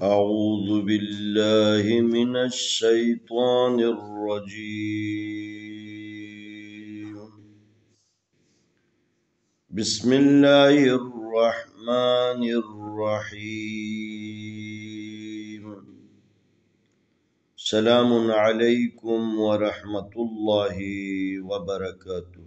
أعوذ بالله من الشيطان الرجيم. بسم الله الرحمن الرحيم. سلام عليكم ورحمة الله وبركاته.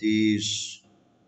30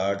8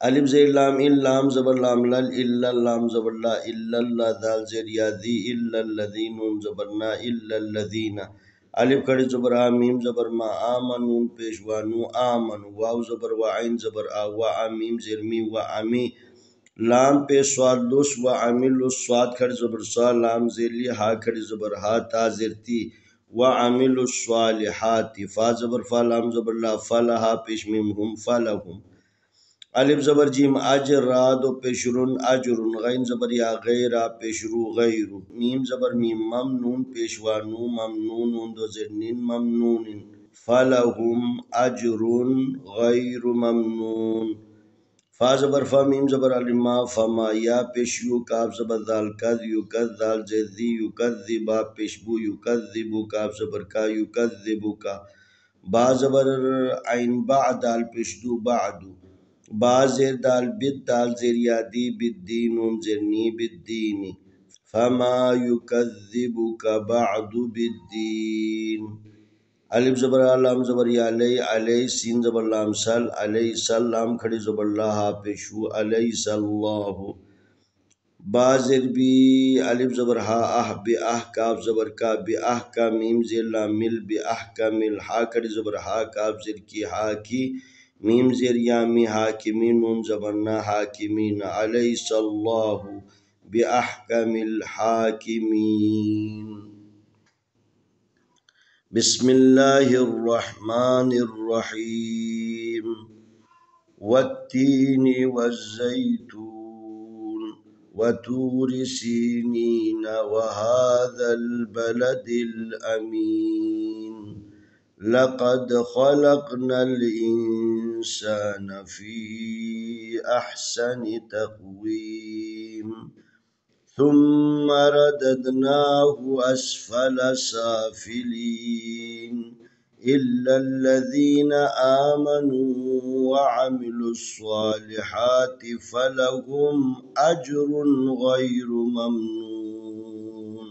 ألف زي لام لام زبر لام لل إلا لام زبر لا إلا الله دال زير يا ذي إلا الذين نون زبرنا إلا الذين ألف کڑی زبر آ میم زبر ما آمن نون پیشوانو آمن واو زبر و عین زبر آ و آمیم زیر می و آمی لام پیش سواد لس و عامل لس سواد کھڑی زبر سا لام زیر لی ہا کھڑی زبر ہا تا زیر تی و عامل الصالحات فا زبر فا لام زبر لا فلها پیش میم هم فلهم الف زبر جیم اجر را دو پیشرون اجرن غین زبر یا غیر پیشرو غیر میم زبر میم ممنون پیشوانو ممنون دو زرنین ممنون فلهم اجرن غیر ممنون فا زبر فا میم زبر علما فما یا پیشیو کاف زبر دال کذ یو کذ دال زیدی یو کذبا پیشبو یو کذبو کاف زبر کا یو کذبو کا با زبر عین بعد دال پیشدو بعدو با زیر دال بد دال زیر یادی بالدین زرنی بالدین فما یکذبک بعد بالدین الف زبر لام زبر یا علی علی سین زبر لام سل علی سلام کھڑی زبر اللہ پیشو علیس اللہ بازر بی الف زبر ہا اہ بی اہ کاف زبر کا بی اہ کا میم زیر لام مل بی اہ کا مل ہا کھڑی زبر ہا کاف زیر کی ہا کی میم زیر یامی حاکمین نون زبرنا حاکمین علیس اللہ بی احکم الحاکمین بسم الله الرحمن الرحيم والتين والزيتون وطور سينين وهذا البلد الأمين لقد خلقنا الإنسان في أحسن تقويم ثم رددناه أسفل سافلين إلا الذين آمنوا وعملوا الصالحات فلهم أجر غير ممنون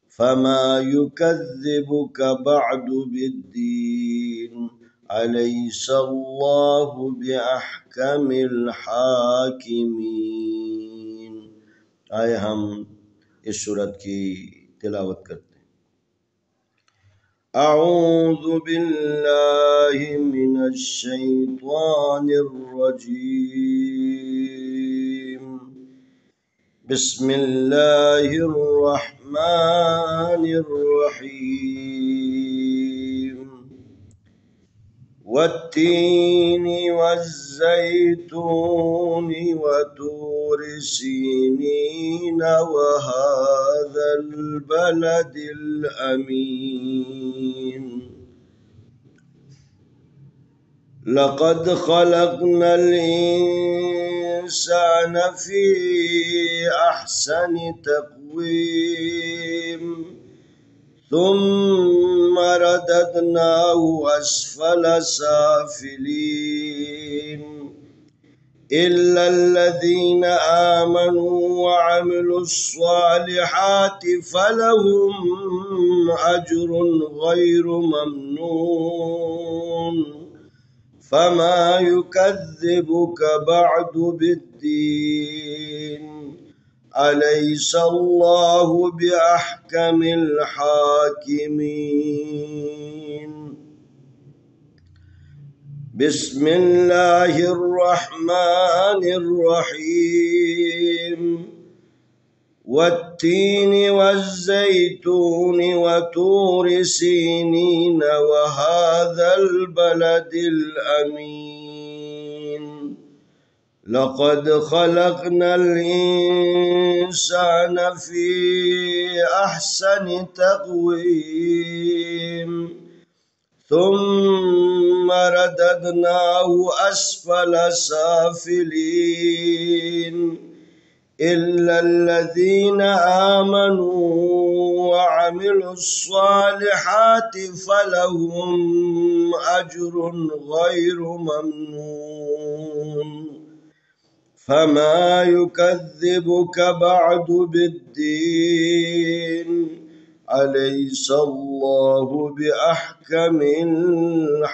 فما يكذبك بعد بالدين أليس الله بأحكم الحاكمين آئے ہم اس سورت کی تلاوت کرتے ہیں اعوذ باللہ من الشیطان الرجیم بسم اللہ الرحمن الرحیم والتين والزيتون وطور سينين وهذا البلد الأمين لقد خلقنا الإنسان في أحسن تقويم ثم رددناه أسفل سافلين إلا الذين آمنوا وعملوا الصالحات فلهم أجر غير ممنون فما يكذبك بعد بالدين أليس الله بأحكم الحاكمين بسم الله الرحمن الرحيم والتين والزيتون وطور سينين وهذا البلد الأمين لقد خلقنا الإنسان في أحسن تقويم ثم رددناه أسفل سافلين إلا الذين آمنوا وعملوا الصالحات فلهم أجر غير ممنون فما يكذبك بعد بالدين أليس الله بأحكم الحاكمين